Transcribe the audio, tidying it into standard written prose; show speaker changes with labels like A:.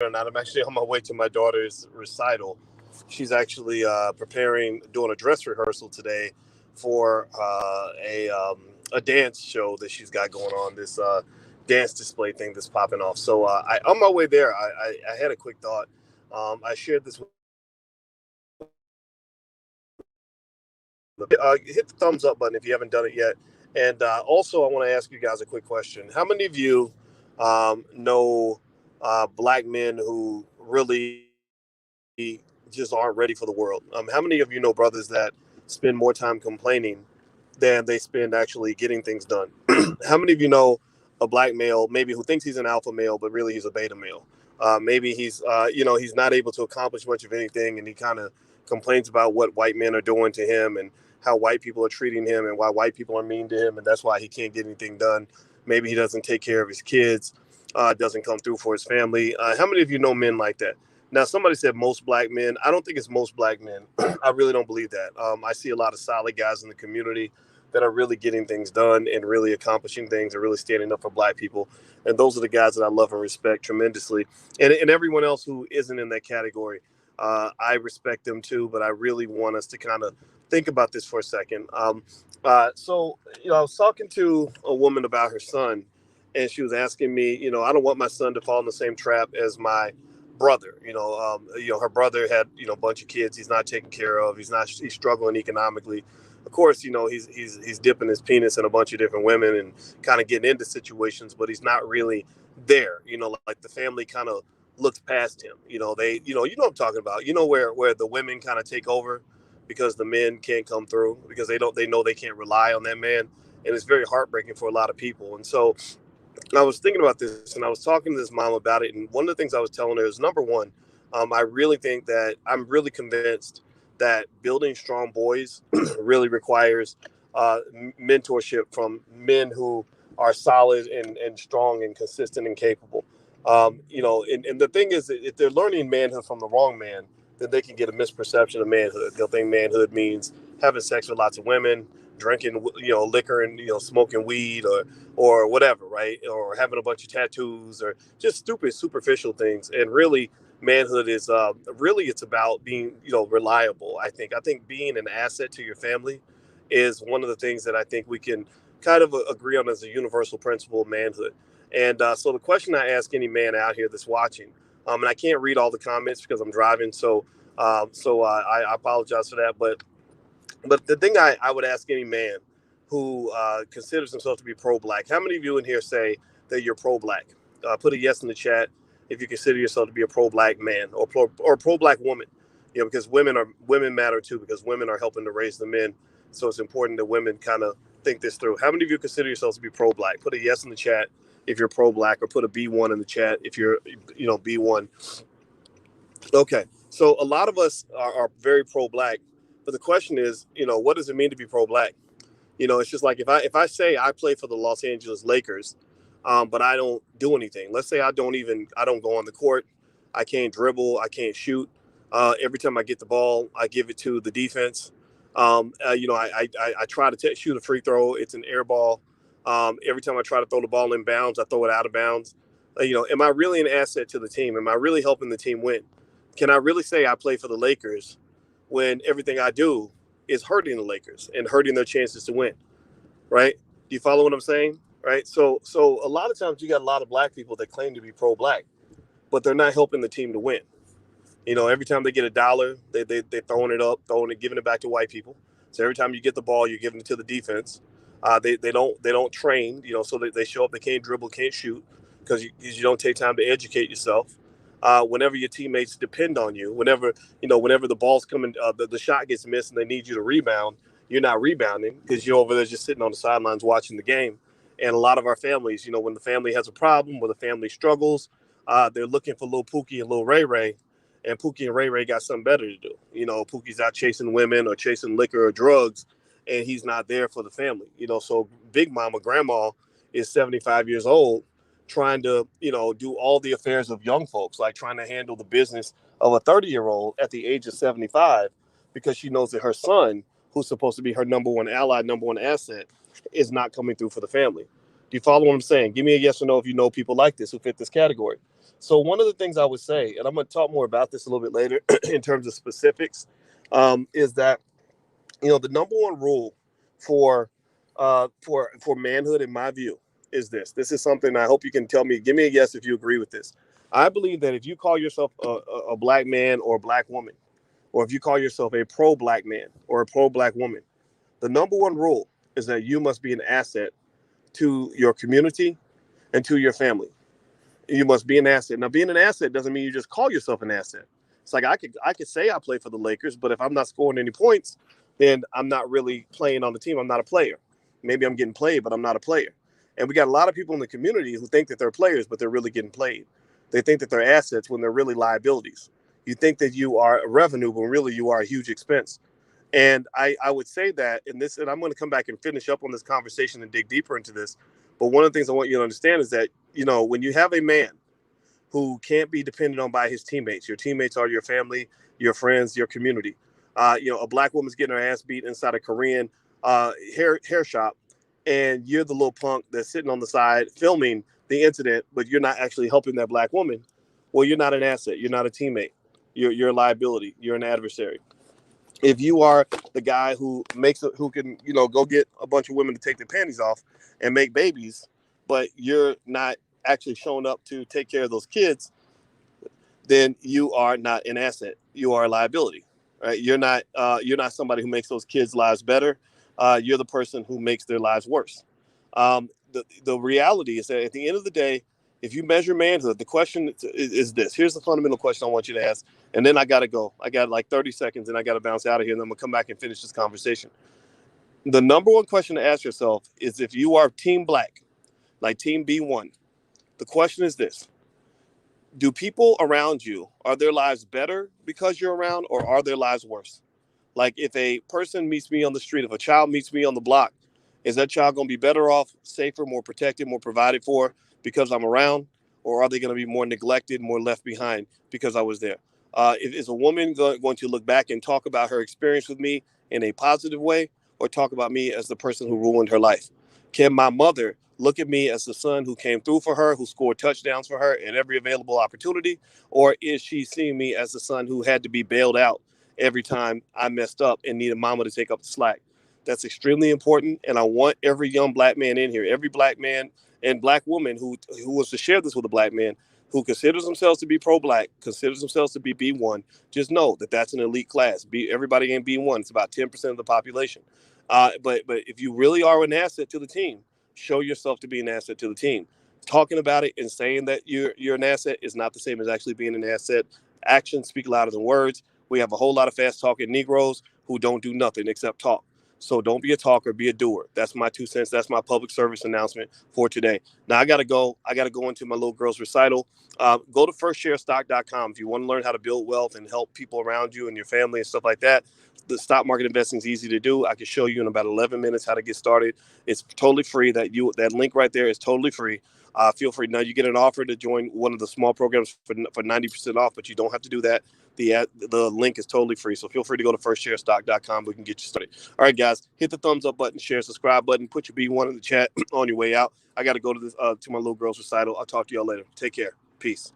A: or not. I'm actually on my way to my daughter's recital. She's actually doing a dress rehearsal today for a dance show that she's got going on. This dance display thing that's popping off. So on my way there, I had a quick thought. I shared this with hit the thumbs up button if you haven't done it yet. And also, I want to ask you guys a quick question. How many of you know black men who really just aren't ready for the world? How many of you know brothers that spend more time complaining than they spend actually getting things done? How many of you know a black male, maybe who thinks he's an alpha male, but really he's a beta male? Maybe he's not able to accomplish much of anything, and he kind of complains about what white men are doing to him and how white people are treating him and why white people are mean to him, and that's why he can't get anything done. Maybe he doesn't take care of his kids, doesn't come through for his family. How many of you know men like that? Now, somebody said most black men. I don't think it's most black men. I really don't believe that. I see a lot of solid guys in the community that are really getting things done and really accomplishing things and really standing up for black people. And those are the guys that I love and respect tremendously. And everyone else who isn't in that category, I respect them too. But I really want us to kind of think about this for a second. I was talking to a woman about her son, and she was asking me, I don't want my son to fall in the same trap as my brother. Her brother had, a bunch of kids he's not taking care of. He's struggling economically. Of course, he's dipping his penis in a bunch of different women and kind of getting into situations, but he's not really there. Like the family kind of looks past him. What I'm talking about. Where the women kind of take over because the men can't come through because they know they can't rely on that man, and it's very heartbreaking for a lot of people. And so I was thinking about this, and I was talking to this mom about it. And one of the things I was telling her is, number one, I really think that I'm really convinced that building strong boys really requires mentorship from men who are solid and strong and consistent and capable. And the thing is, that if they're learning manhood from the wrong man, then they can get a misperception of manhood. They'll think manhood means having sex with lots of women, drinking, liquor, and smoking weed or whatever, right? Or having a bunch of tattoos or just stupid, superficial things. And really, manhood is really it's about being, reliable. I think being an asset to your family is one of the things that I think we can kind of agree on as a universal principle of manhood. And so the question I ask any man out here that's watching, and I can't read all the comments because I'm driving, so I apologize for that. But the thing I would ask any man who considers himself to be pro-black, how many of you in here say that you're pro-black? Put a yes in the chat if you consider yourself to be a pro-black man or pro-black woman. Because women matter too, because women are helping to raise the men. So it's important that women kind of think this through. How many of you consider yourselves to be pro-black? Put a yes in the chat if you're pro-black, or put a B1 in the chat if you're, B1. Okay, so a lot of us are very pro-black, but the question is, what does it mean to be pro-black? It's just like if I say I play for the Los Angeles Lakers, but I don't do anything. Let's say I don't go on the court, I can't dribble, I can't shoot. Every time I get the ball, I give it to the defense. I try to shoot a free throw, it's an air ball. Every time I try to throw the ball in bounds, I throw it out of bounds. Am I really an asset to the team? Am I really helping the team win? Can I really say I play for the Lakers when everything I do is hurting the Lakers and hurting their chances to win? Right? Do you follow what I'm saying? Right? So a lot of times you got a lot of black people that claim to be pro-black, but they're not helping the team to win. Every time they get a dollar, they're giving it back to white people. So every time you get the ball, you're giving it to the defense. They don't train. So they show up, they can't dribble, can't shoot because you don't take time to educate yourself. Whenever your teammates depend on you, whenever the ball's coming, the shot gets missed and they need you to rebound, you're not rebounding because you're over there just sitting on the sidelines watching the game. And a lot of our families, when the family has a problem, when the family struggles, they're looking for little Pookie and little Ray Ray, and Pookie and Ray Ray got something better to do. Pookie's out chasing women or chasing liquor or drugs, and he's not there for the family. So Big Mama, Grandma is 75 years old, trying to, do all the affairs of young folks, like trying to handle the business of a 30-year-old at the age of 75, because she knows that her son, who's supposed to be her number one ally, number one asset, is not coming through for the family. Do you follow what I'm saying? Give me a yes or no if you know people like this who fit this category. So one of the things I would say, and I'm going to talk more about this a little bit later in terms of specifics, is that the number one rule for for manhood, in my view, is this. This is something I hope you can tell me. Give me a yes if you agree with this. I believe that if you call yourself a black man or a black woman, or if you call yourself a pro black man or a pro black woman, the number one rule is that you must be an asset to your community and to your family. You must be an asset. Now, being an asset doesn't mean you just call yourself an asset. It's like I could say I play for the Lakers, but if I'm not scoring any points, then I'm not really playing on the team. I'm not a player. Maybe I'm getting played, but I'm not a player. And we got a lot of people in the community who think that they're players, but they're really getting played. They think that they're assets when they're really liabilities. You think that you are a revenue when really you are a huge expense. And I would say that in this, and I'm going to come back and finish up on this conversation and dig deeper into this. But one of the things I want you to understand is that, when you have a man who can't be depended on by his teammates, your teammates are your family, your friends, your community. A black woman's getting her ass beat inside a Korean hair shop, and you're the little punk that's sitting on the side filming the incident, but you're not actually helping that black woman. Well, you're not an asset. You're not a teammate. You're a liability. You're an adversary. If you are the guy who can go get a bunch of women to take their panties off and make babies, but you're not actually showing up to take care of those kids, then you are not an asset. You are a liability, right? You're not somebody who makes those kids' lives better. You're the person who makes their lives worse. The reality is that at the end of the day, if you measure manhood, the question is this. Here's the fundamental question I want you to ask, and then I got to go. I got like 30 seconds, and I got to bounce out of here, and then I'm gonna come back and finish this conversation. The number one question to ask yourself is if you are team black, like team B1. The question is this: do people around you, are their lives better because you're around, or are their lives worse? Like if a person meets me on the street, if a child meets me on the block, is that child going to be better off, safer, more protected, more provided for because I'm around? Or are they going to be more neglected, more left behind because I was there? Is a woman going to look back and talk about her experience with me in a positive way, or talk about me as the person who ruined her life? Can my mother look at me as the son who came through for her, who scored touchdowns for her at every available opportunity? Or is she seeing me as the son who had to be bailed out every time I messed up and needed mama to take up the slack? That's extremely important. And I want every young black man in here, every black man and black woman who was to share this with a black man who considers themselves to be pro-black, considers themselves to be B1, just know that that's an elite class. Everybody ain't B1. It's about 10% of the population. But if you really are an asset to the team, show yourself to be an asset to the team. Talking about it and saying that you're an asset is not the same as actually being an asset. Actions speak louder than words. We have a whole lot of fast talking Negroes who don't do nothing except talk. So don't be a talker, be a doer. That's my 2 cents. That's my public service announcement for today. Now I got to go. I got to go into my little girl's recital. Go to firstsharestock.com if you want to learn how to build wealth and help people around you and your family and stuff like that. The stock market investing is easy to do. I can show you in about 11 minutes how to get started. It's totally free. That link right there is totally free. Feel free. Now you get an offer to join one of the small programs for 90% off, but you don't have to do that. The link is totally free. So feel free to go to firstsharestock.com. We can get you started. All right, guys, hit the thumbs up button, share, subscribe button, put your B1 in the chat on your way out. I got to go to my little girl's recital. I'll talk to y'all later. Take care. Peace.